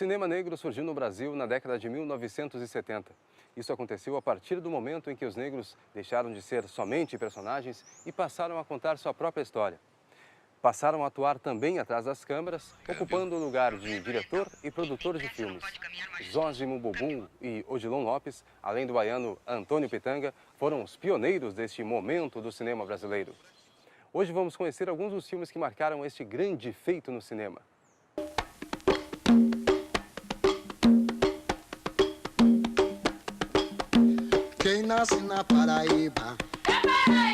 cinema negro surgiu no Brasil na década de 1970. Isso aconteceu a partir do momento em que os negros deixaram de ser somente personagens e passaram a contar sua própria história. Passaram a atuar também atrás das câmeras, ocupando o lugar de diretor e produtor de filmes. Zósimo Bumbum e Odilon Lopes, além do baiano Antônio Pitanga, foram os pioneiros deste momento do cinema brasileiro. Hoje vamos conhecer alguns dos filmes que marcaram este grande feito no cinema. Quem nasce na Paraíba,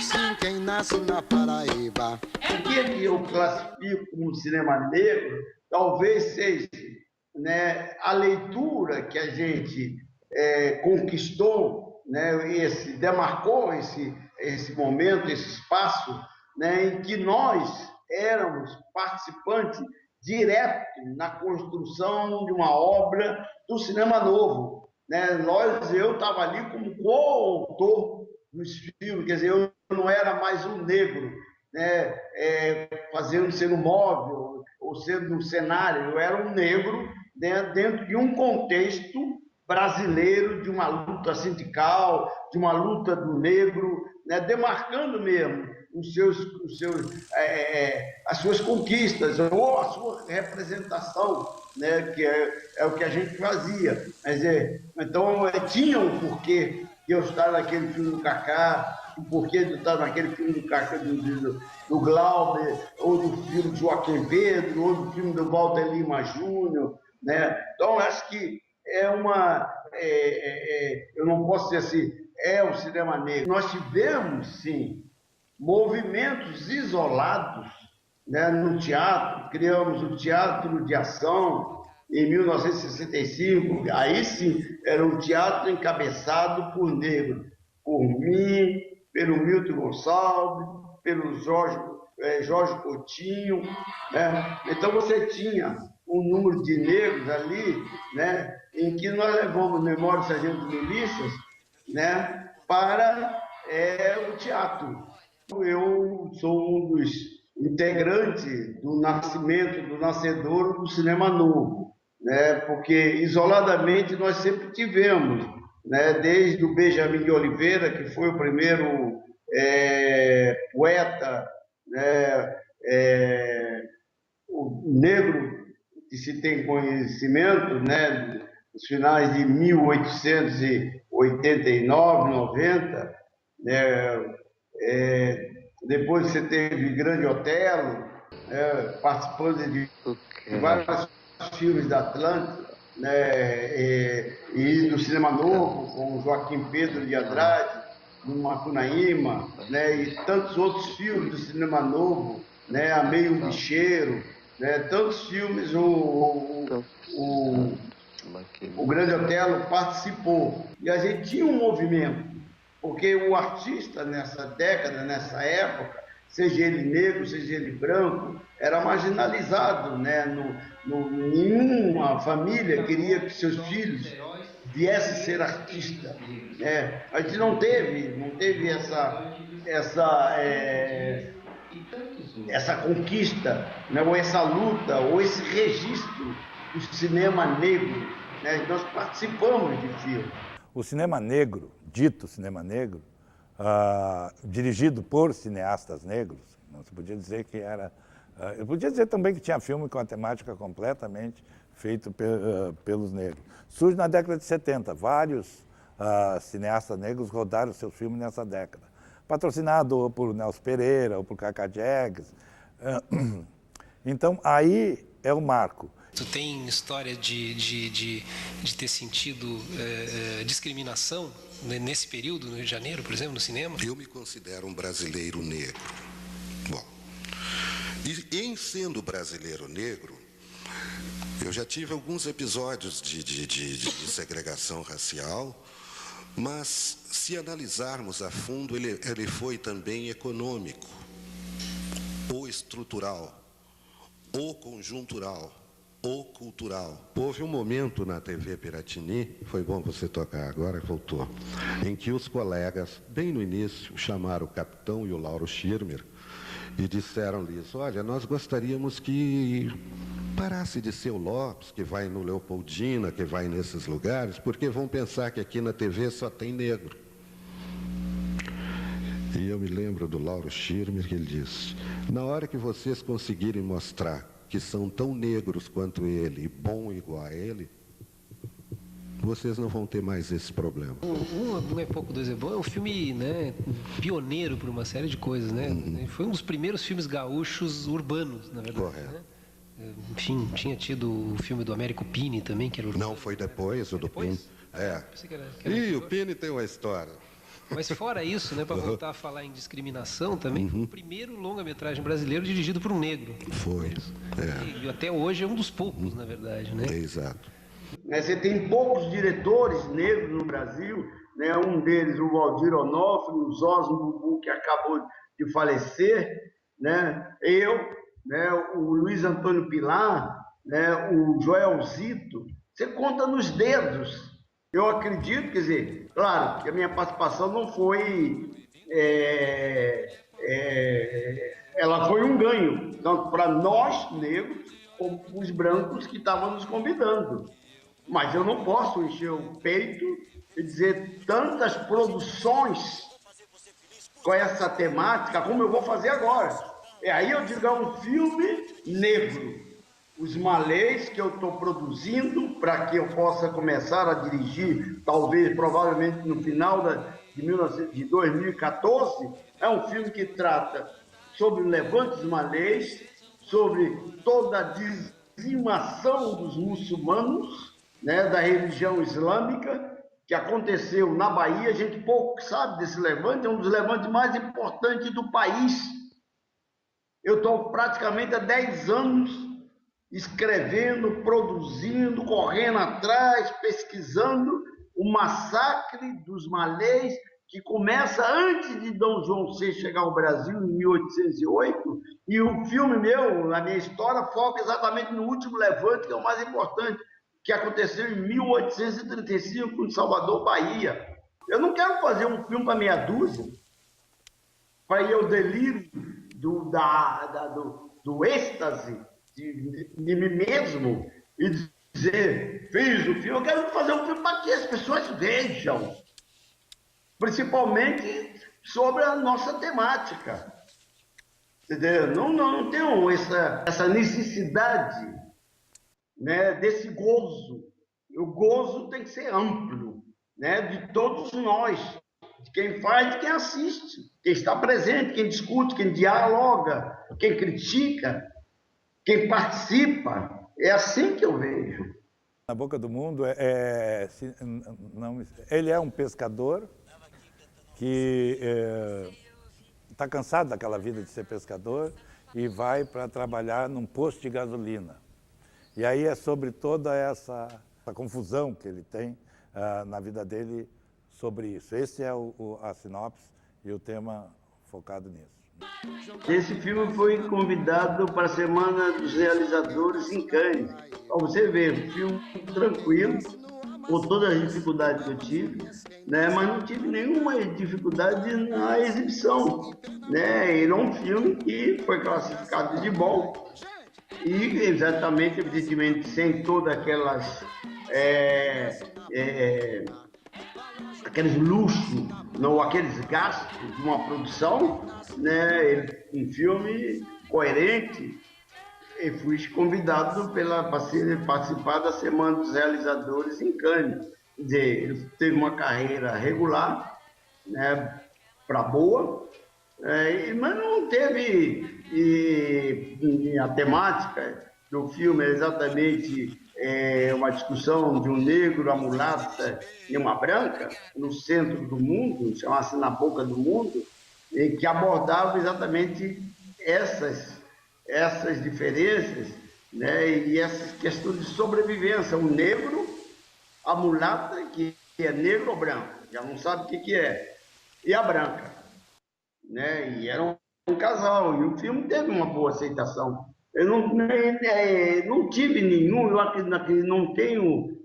sim, quem nasce na Paraíba. O que eu classifico como cinema negro, talvez seja, né, a leitura que a gente conquistou, né, demarcou esse momento, esse espaço, né, em que nós éramos participantes direto na construção de uma obra do cinema novo. Né? Eu estava ali como coautor dos filmes, quer dizer, eu não era mais um negro, né, sendo móvel ou sendo um cenário, eu era um negro, né, dentro de um contexto brasileiro, de uma luta sindical, de uma luta do negro, né, demarcando mesmo as suas conquistas ou a sua representação, né, que é o que a gente fazia. Então, tinha um porquê de eu estar naquele filme do Kaká, o porquê de eu estar naquele filme do Kaká, do Glauber, ou do filme do Joaquim Pedro, ou do filme do Walter Lima Júnior. Né? Então, acho que eu não posso dizer assim, é o cinema negro. Nós tivemos, sim, movimentos isolados, né, no teatro. Criamos o Teatro de Ação em 1965. Aí sim, era um teatro encabeçado por negros, por mim, pelo Milton Gonçalves, pelo Jorge Coutinho. Né? Então você tinha um número de negros ali, né, em que nós levamos Memória do Sargento Milícias, né, para o teatro. Eu sou um dos integrantes do nascedouro do cinema novo, né? Porque isoladamente nós sempre tivemos, né? Desde o Benjamin de Oliveira, que foi o primeiro poeta, né? O negro que se tem conhecimento, né? Nos finais de 1889, 90, né? Depois você teve Grande Otelo, participando de vários filmes da Atlântida, né, e do Cinema Novo, com Joaquim Pedro de Andrade, no Macunaíma, né, e tantos outros filmes do Cinema Novo, né, Amei um Bicheiro, né, tantos filmes o Grande Otelo participou. E a gente tinha um movimento, porque o artista nessa década, nessa época, seja ele negro, seja ele branco, era marginalizado, né? Nenhuma família queria que seus filhos viessem ser artistas. Né? A gente não teve essa conquista, né? Ou essa luta, ou esse registro do cinema negro. Né? Nós participamos de filmes. O cinema negro, dito cinema negro, dirigido por cineastas negros, não se podia dizer que era... eu podia dizer também que tinha filme com a temática completamente feito pelos negros. Surge na década de 70, vários cineastas negros rodaram seus filmes nessa década. Patrocinado ou por Nelson Pereira, ou por Cacá Diegues. Então, aí é o marco. Tu tem história de ter sentido discriminação nesse período, no Rio de Janeiro, por exemplo, no cinema? Eu me considero um brasileiro negro. Bom, e em sendo brasileiro negro, eu já tive alguns episódios de segregação racial, mas se analisarmos a fundo, ele foi também econômico, ou estrutural, ou conjuntural, ou cultural. Houve um momento na TV Piratini, foi bom você tocar agora, voltou, em que os colegas, bem no início, chamaram o Capitão e o Lauro Schirmer e disseram-lhes, olha, nós gostaríamos que parasse de ser o Lopes, que vai no Leopoldina, que vai nesses lugares, porque vão pensar que aqui na TV só tem negro. E eu me lembro do Lauro Schirmer, que ele disse: na hora que vocês conseguirem mostrar que são tão negros quanto ele e bom igual a ele, vocês não vão ter mais esse problema. Um é pouco, dois é bom. É um filme, né, pioneiro por uma série de coisas, né? Foi um dos primeiros filmes gaúchos urbanos, na verdade. Correto. Né? Enfim, tinha tido o filme do Américo Pini também, que era urbano. Não, foi depois o do Pini. É. Pensei que era E o Pini tem uma história. Mas fora isso, né, para voltar a falar em discriminação, também foi o primeiro longa-metragem brasileiro dirigido por um negro. Foi. E até hoje é um dos poucos, na verdade, né? É, exato. Você tem poucos diretores negros no Brasil, né? Um deles, o Valdir Onofre, o Zósimo Bubu, que acabou de falecer, né? Eu, né? O Luiz Antônio Pilar, né? O Joelzito. Você conta nos dedos. Eu acredito, quer dizer, claro, que a minha participação não foi... ela foi um ganho, tanto para nós, negros, como para os brancos que estavam nos convidando. Mas eu não posso encher o peito e dizer tantas produções com essa temática como eu vou fazer agora. Aí eu digo, é um filme negro. Os malês que eu estou produzindo para que eu possa começar a dirigir, talvez, provavelmente no final de 2014, é um filme que trata sobre o levante dos malês, sobre toda a dizimação dos muçulmanos, né, da religião islâmica, que aconteceu na Bahia. A gente pouco sabe desse levante, é um dos levantes mais importantes do país. Eu estou praticamente há 10 anos escrevendo, produzindo, correndo atrás, pesquisando o massacre dos malês, que começa antes de Dom João VI chegar ao Brasil, em 1808, e o filme meu, a minha história, foca exatamente no último levante, que é o mais importante, que aconteceu em 1835, em Salvador, Bahia. Eu não quero fazer um filme para meia dúzia, para ir ao delírio do êxtase de mim mesmo e dizer, fiz o filme. Eu quero fazer um filme para que as pessoas vejam, principalmente sobre a nossa temática. Entendeu? Não tenho essa necessidade, né, desse gozo. O gozo tem que ser amplo, né, de todos nós, de quem faz, de quem assiste, quem está presente, quem discute, quem dialoga, quem critica, quem participa. É assim que eu vejo. Na Boca do Mundo, ele é um pescador que está cansado daquela vida de ser pescador e vai para trabalhar num posto de gasolina. E aí é sobre toda essa confusão que ele tem na vida dele sobre isso. Esse é a sinopse e o tema focado nisso. Esse filme foi convidado para a Semana dos Realizadores em Cannes. Para você ver, um filme tranquilo, com todas as dificuldades que eu tive, né? Mas não tive nenhuma dificuldade na exibição, né? Ele é um filme que foi classificado de bom e exatamente, evidentemente, sem todas aqueles luxos, não, aqueles gastos de uma produção, né? Um filme coerente. E fui convidado para participar da Semana dos Realizadores em Cannes. Quer dizer, ele teve uma carreira regular, né, para boa, mas não teve. E a temática do filme é exatamente uma discussão de um negro, uma mulata e uma branca no centro do mundo, chama-se Na Boca do Mundo, e que abordava exatamente essas diferenças, né, e essas questões de sobrevivência. O negro, a mulata, que é negro ou branco, já não sabe o que é, e a branca, né, e era um casal, e o filme teve uma boa aceitação. Eu não tive nenhum, eu não tenho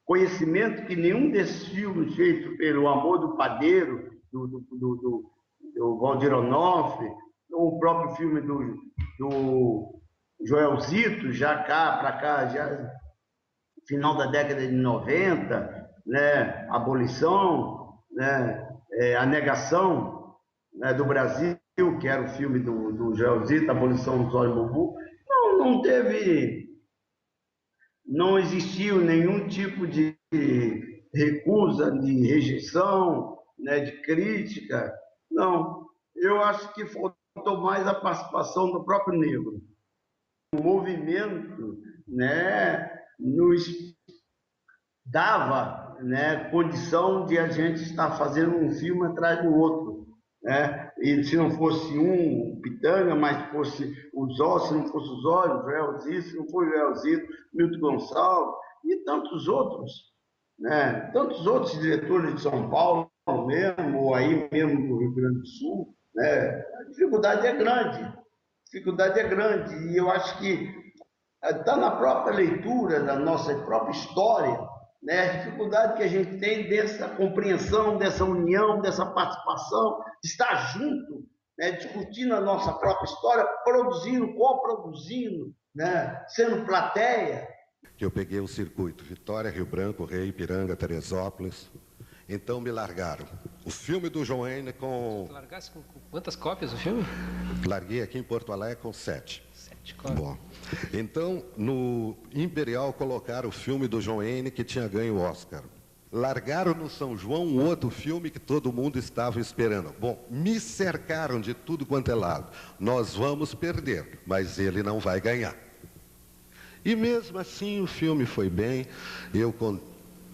conhecimento que nenhum desses filmes feitos pelo Amor do Padeiro, do Valdir Onofre, o próprio filme do Joelzito, já cá, para cá, já final da década de 90, né? Abolição, né? A negação, né? Do Brasil, que era o filme do Joelzito, Abolição dos Olhos Bubu. Não teve, não existiu nenhum tipo de recusa, de rejeição, né? De crítica. Não, eu acho que faltou mais a participação do próprio negro. O movimento, né, nos dava, né, condição de a gente estar fazendo um filme atrás do outro, né? E se não fosse um Pitanga, mas fosse o Zó, se não fosse o Zó, o Joelzito, se não for o Joelzito, Milton Gonçalves e tantos outros, né? Tantos outros diretores de São Paulo mesmo, ou aí mesmo do Rio Grande do Sul, né? A dificuldade é grande. A dificuldade é grande e eu acho que está na própria leitura da nossa própria história, né? A dificuldade que a gente tem dessa compreensão, dessa união, dessa participação, de estar junto, né? Discutindo a nossa própria história, produzindo, coproduzindo, né? Sendo plateia. Eu peguei o circuito Vitória, Rio Branco, Rei, Ipiranga, Teresópolis. Então me largaram. O filme do João N. com... Você largasse com quantas cópias o filme? Larguei aqui em Porto Alegre com 7. 7 cópias. Bom, então no Imperial colocaram o filme do João N. que tinha ganho o Oscar. Largaram no São João um outro filme que todo mundo estava esperando. Bom, me cercaram de tudo quanto é lado. Nós vamos perder, mas ele não vai ganhar. E mesmo assim o filme foi bem. Eu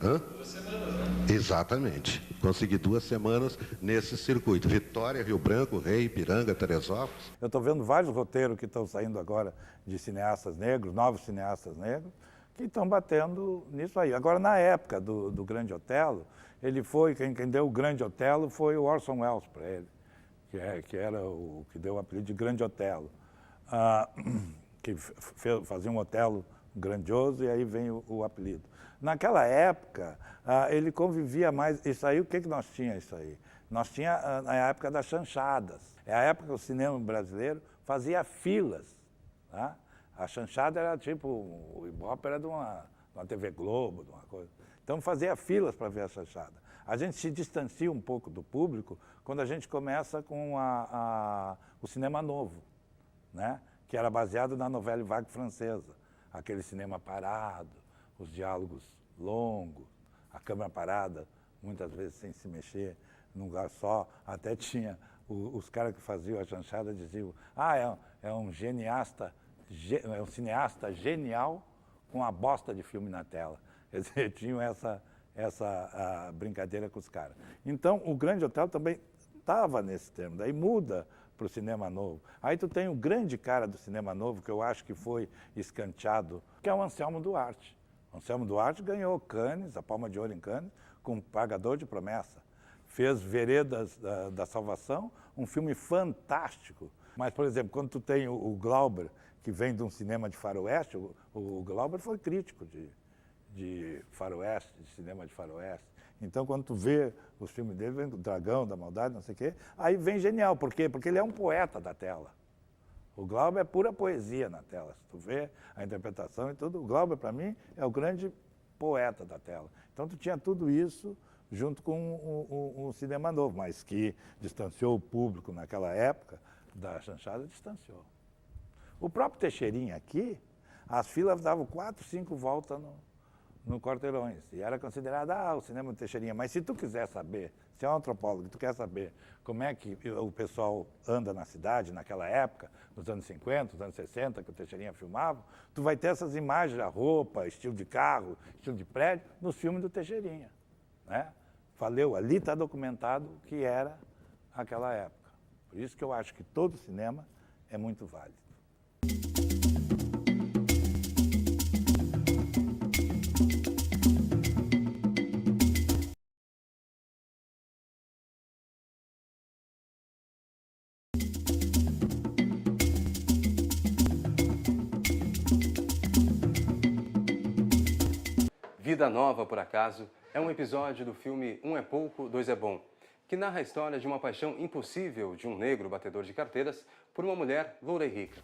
Hã? 2 semanas, né? Exatamente. Consegui 2 semanas nesse circuito. Vitória, Rio Branco, Rei, Ipiranga, Teresópolis. Eu estou vendo vários roteiros que estão saindo agora de cineastas negros, novos cineastas negros, que estão batendo nisso aí. Agora, na época do Grande Otelo, ele foi, quem deu o Grande Otelo foi o Orson Welles para ele, que era o que deu o apelido de Grande Otelo, que fazia um Otelo grandioso e aí vem o apelido. Naquela época, ele convivia mais... Isso aí, o que nós tínhamos isso aí? Nós tínhamos a época das chanchadas. É a época que o cinema brasileiro fazia filas. Tá? A chanchada era tipo... O Ibope era de uma TV Globo, de uma coisa. Então fazia filas para ver a chanchada. A gente se distancia um pouco do público quando a gente começa com o cinema novo, né? Que era baseado na novela vague francesa. Aquele cinema parado, os diálogos longos, a câmera parada, muitas vezes sem se mexer, num lugar só. Até tinha os caras que faziam a chanchada diziam: é um cineasta genial com a bosta de filme na tela. Eles tinham essa brincadeira com os caras. Então, o Grande Otelo também estava nesse termo, daí muda para o cinema novo. Aí tu tem o grande cara do cinema novo, que eu acho que foi escanteado, que é o Anselmo Duarte. O Anselmo Duarte ganhou Cannes, a Palma de Ouro em Cannes, com Pagador de Promessa. Fez Veredas da Salvação, um filme fantástico. Mas, por exemplo, quando tu tem o Glauber, que vem de um cinema de faroeste, o Glauber foi crítico de faroeste, de cinema de faroeste. Então, quando tu vê os filmes dele, vem do Dragão, da Maldade, não sei o quê, aí vem genial. Por quê? Porque ele é um poeta da tela. O Glauber é pura poesia na tela. Se tu vê a interpretação e tudo, o Glauber, para mim, é o grande poeta da tela. Então, tu tinha tudo isso junto com o cinema novo, mas que distanciou o público naquela época da chanchada, distanciou. O próprio Teixeirinha aqui, as filas davam 4, 5 voltas no Quarteirões. E era considerado, o cinema do Teixeirinha. Mas se tu quiser saber, se é um antropólogo, tu quer saber como é que o pessoal anda na cidade naquela época, nos anos 50, nos anos 60, que o Teixeirinha filmava, tu vai ter essas imagens, a roupa, estilo de carro, estilo de prédio, nos filmes do Teixeirinha. Né? Valeu, ali está documentado o que era aquela época. Por isso que eu acho que todo cinema é muito válido. Vida Nova, por acaso, é um episódio do filme Um é Pouco, Dois é Bom, que narra a história de uma paixão impossível de um negro batedor de carteiras por uma mulher loura e rica.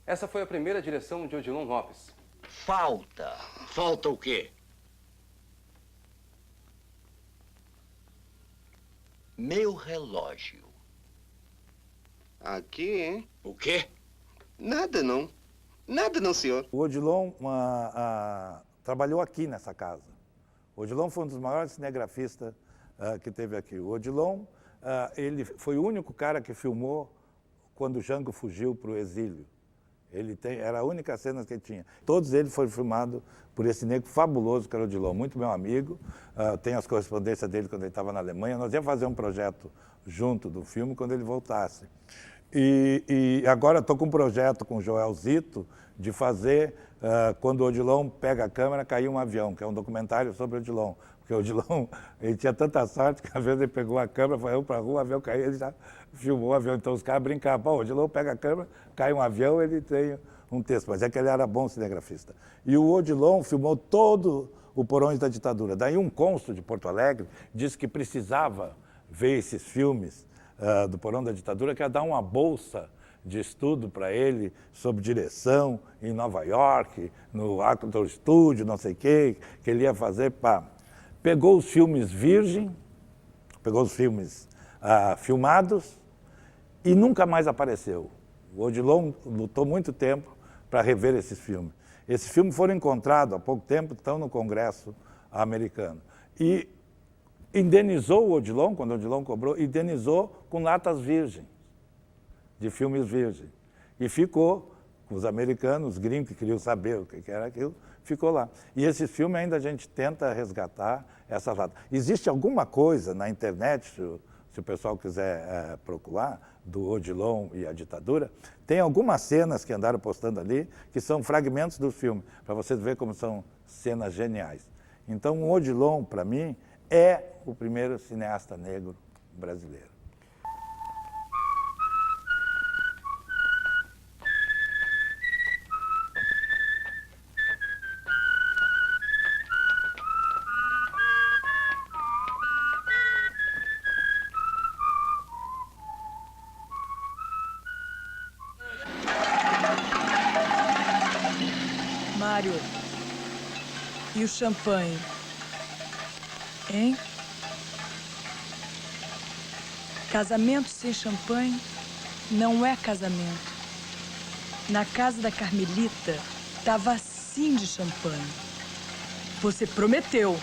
Essa foi a primeira direção de Odilon Lopes. Falta. Falta o quê? Meu relógio. Aqui, hein? O quê? Nada não. Nada não, senhor. O Odilon trabalhou aqui nessa casa. O Odilon foi um dos maiores cinegrafistas que teve aqui. O Odilon, ele foi o único cara que filmou quando o Jango fugiu para o exílio. Era a única cena que ele tinha. Todos eles foram filmados por esse negro fabuloso que era o Odilon, muito meu amigo. Tenho as correspondências dele quando ele estava na Alemanha. Nós íamos fazer um projeto junto do filme quando ele voltasse. E agora estou com um projeto com o Joel Zito de fazer, quando o Odilon pega a câmera, caiu um avião, que é um documentário sobre o Odilon. Porque o Odilon, ele tinha tanta sorte que às vezes ele pegou a câmera, foi para a rua, o avião caiu, ele já filmou o avião. Então os caras brincavam, pô, o Odilon pega a câmera, cai um avião, ele tem um texto. Mas é que ele era bom cinegrafista. E o Odilon filmou todo o Porões da Ditadura. Daí um cônsul de Porto Alegre disse que precisava ver esses filmes do Porão da Ditadura, que ia dar uma bolsa de estudo para ele sobre direção em Nova York, no Actor Studio, não sei o quê, que ele ia fazer para... Pegou os filmes virgem, pegou os filmes filmados e nunca mais apareceu. O Odilon lutou muito tempo para rever esses filmes. Esses filmes foram encontrados há pouco tempo, estão no Congresso americano. E indenizou o Odilon, quando o Odilon cobrou, indenizou com latas virgens, de filmes virgens. E ficou com os americanos, os gringos que queriam saber o que era aquilo, ficou lá. E esse filme ainda a gente tenta resgatar essas latas. Existe alguma coisa na internet, se o pessoal quiser procurar, do Odilon e a ditadura, tem algumas cenas que andaram postando ali, que são fragmentos do filme, para vocês verem como são cenas geniais. Então o Odilon, para mim, é o primeiro cineasta negro brasileiro. Mário, e o champanhe? Hein? Casamento sem champanhe não é casamento. Na casa da Carmelita, tava assim de champanhe. Você prometeu.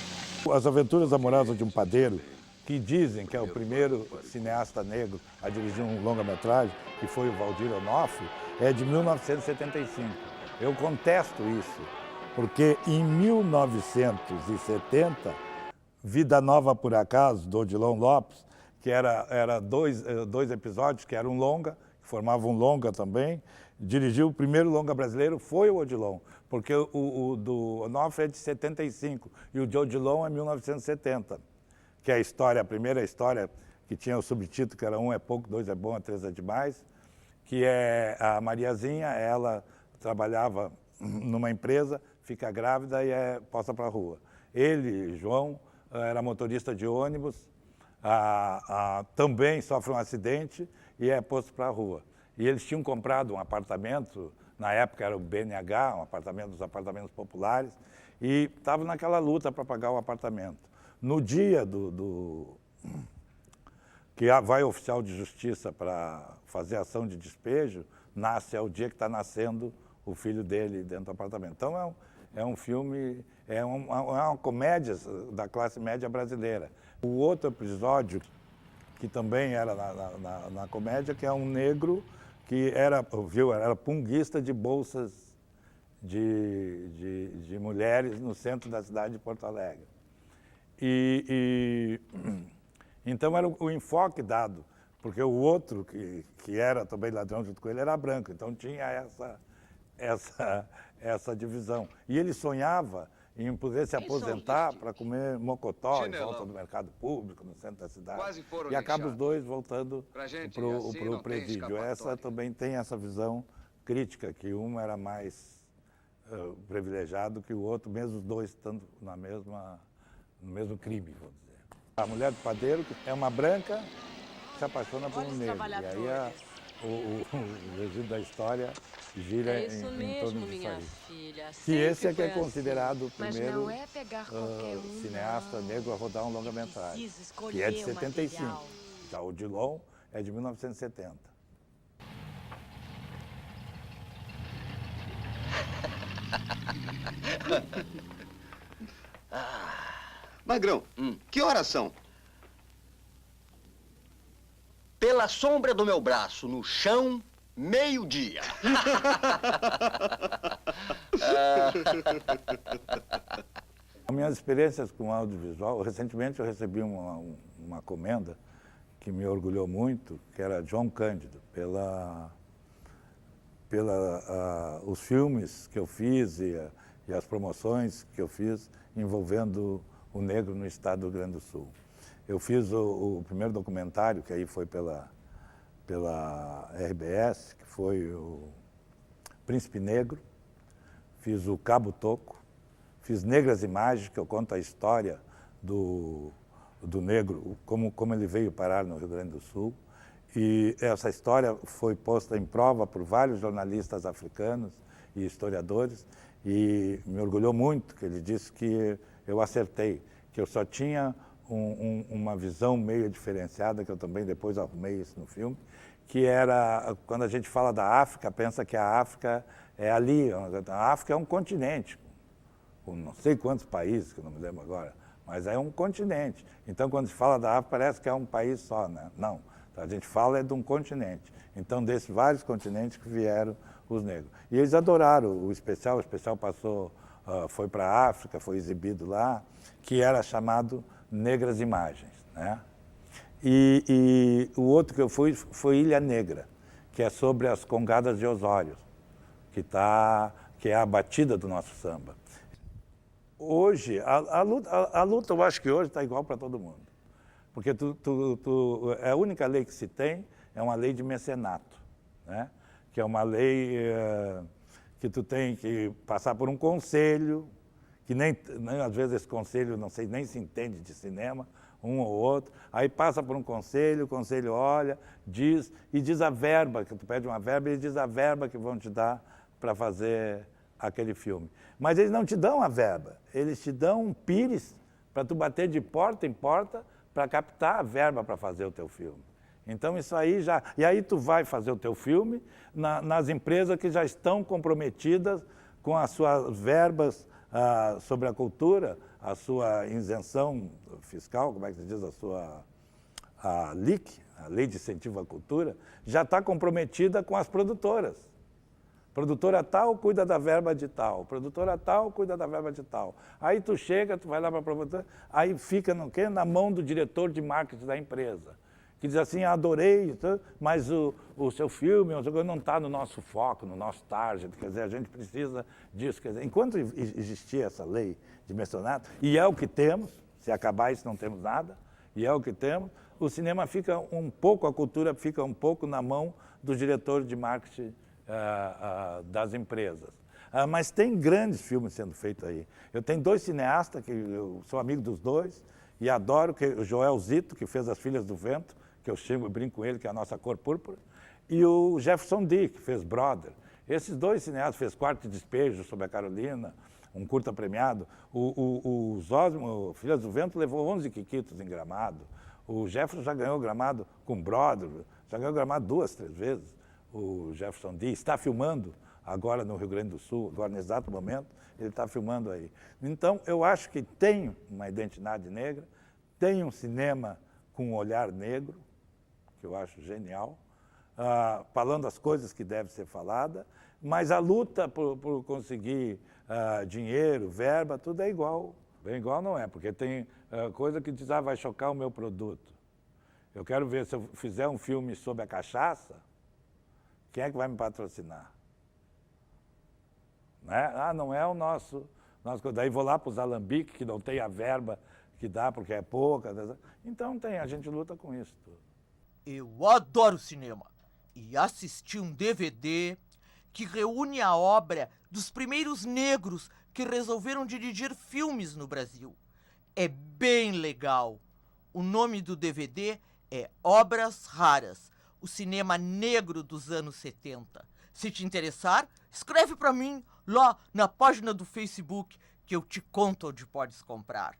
As Aventuras Amorosas de um Padeiro, que dizem que é o primeiro cineasta negro a dirigir um longa-metragem, que foi o Valdir Onofre, é de 1975. Eu contesto isso, porque em 1970, Vida Nova por Acaso, do Odilon Lopes, que era dois episódios, que era um longa, que formava um longa também, dirigiu o primeiro longa brasileiro, foi o Odilon, porque o do Onofre é de 75 e o de Odilon é 1970, que é a primeira história que tinha o subtítulo, que era Um é pouco, dois é bom, três é demais, que é a Mariazinha, ela trabalhava numa empresa, fica grávida e é posta para a rua. Ele, João, era motorista de ônibus, também sofre um acidente e é posto para a rua. E eles tinham comprado um apartamento, na época era o BNH, um apartamento dos apartamentos populares, e estavam naquela luta para pagar o apartamento. No dia que vai o oficial de justiça para fazer ação de despejo, nasce é o dia que está nascendo o filho dele dentro do apartamento. Então é um filme, é uma comédia da classe média brasileira. O outro episódio, que também era na comédia, que é um negro que era punguista de bolsas de mulheres no centro da cidade de Porto Alegre. Então era o enfoque dado, porque o outro, que era também ladrão junto com ele, era branco, então tinha essa divisão. E ele sonhava em poder se aposentar para comer mocotó em volta do mercado público, no centro da cidade. E acaba os dois voltando para o presídio. Essa também tem essa visão crítica, que um era mais privilegiado que o outro, mesmo os dois estando no mesmo crime, vamos dizer. A mulher do padeiro é uma branca que se apaixona por um negro. E aí o registro da história gira É isso em mesmo, torno disso minha aí. filha. Que esse Sempre é que é foi considerado assim. o primeiro Mas não é pegar qualquer um, cineasta não. negro a rodar um longa-metragem, Precisa escolher que é de o 75. material. Já o Dillon é de 1970. Magrão, que horas são? Pela sombra do meu braço no chão, meio-dia. Minhas experiências com audiovisual, recentemente eu recebi uma comenda que me orgulhou muito, que era João Cândido, os filmes que eu fiz e as promoções que eu fiz envolvendo o negro no estado do Rio Grande do Sul. Eu fiz o primeiro documentário, que aí foi pela RBS, que foi o Príncipe Negro, fiz o Cabo Toco, fiz Negras Imagens, que eu conto a história do negro, como ele veio parar no Rio Grande do Sul. E essa história foi posta em prova por vários jornalistas africanos e historiadores, e me orgulhou muito que ele disse que eu acertei, que eu só tinha uma visão meio diferenciada, que eu também depois arrumei isso no filme, que era, quando a gente fala da África, pensa que a África é ali, a África é um continente, com não sei quantos países, que eu não me lembro agora, mas é um continente. Então, quando se fala da África, parece que é um país só, né? Não, a gente fala é de um continente. Então, desses vários continentes que vieram os negros. E eles adoraram o especial passou, foi para a África, foi exibido lá, que era chamado Negras Imagens, né? E o outro que eu fui foi Ilha Negra, que é sobre as congadas de Osório, que é a batida do nosso samba. Hoje, a luta eu acho que hoje está igual para todo mundo. Porque a única lei que se tem é uma lei de mecenato, né? Que é uma lei que tu tem que passar por um conselho, que nem às vezes esse conselho não sei nem se entende de cinema, um ou outro, aí passa por um conselho, o conselho olha, diz a verba, que tu pede uma verba, e diz a verba que vão te dar para fazer aquele filme. Mas eles não te dão a verba, eles te dão um pires para tu bater de porta em porta para captar a verba para fazer o teu filme. Então isso aí já... E aí tu vai fazer o teu filme nas empresas que já estão comprometidas com as suas verbas sobre a cultura, a sua isenção fiscal, como é que se diz, a LIC, a Lei de Incentivo à Cultura, já está comprometida com as produtoras. Produtora tal cuida da verba de tal, produtora tal cuida da verba de tal. Aí tu chega, tu vai lá para a produtora, aí fica no quê? Na mão do diretor de marketing da empresa, que diz assim, adorei, mas o seu filme não está no nosso foco, no nosso target, quer dizer, a gente precisa disso. Quer dizer, enquanto existir essa lei de mecenato, e é o que temos, se acabar isso não temos nada, e é o que temos, o cinema fica um pouco, a cultura fica um pouco na mão do diretor de marketing das empresas. Mas tem grandes filmes sendo feitos aí. Eu tenho dois cineastas, que eu sou amigo dos dois, e adoro, que o Joel Zito, que fez As Filhas do Vento, que eu chamo e brinco com ele, que é a nossa cor púrpura, e o Jefferson D., que fez Brother. Esses dois cineastas, fez Quarto de Despejo sobre a Carolina, um curta premiado. O Zósimo, Filhas do Vento, levou 11 quiquitos em Gramado. O Jefferson já ganhou Gramado com Brother, já ganhou Gramado 2, 3 vezes. O Jefferson D. está filmando agora no Rio Grande do Sul, agora nesse exato momento, ele está filmando aí. Então, eu acho que tem uma identidade negra, tem um cinema com um olhar negro, que eu acho genial, falando as coisas que devem ser faladas, mas a luta por conseguir dinheiro, verba, tudo é igual. Bem igual não é, porque tem coisa que diz, vai chocar o meu produto. Eu quero ver, se eu fizer um filme sobre a cachaça, quem é que vai me patrocinar? Né? Não é o nosso... Daí vou lá para os alambiques, que não tem a verba que dá, porque é pouca. Então a gente luta com isso tudo. Eu adoro cinema e assisti um DVD que reúne a obra dos primeiros negros que resolveram dirigir filmes no Brasil. É bem legal. O nome do DVD é Obras Raras, o cinema negro dos anos 70. Se te interessar, escreve para mim lá na página do Facebook que eu te conto onde podes comprar.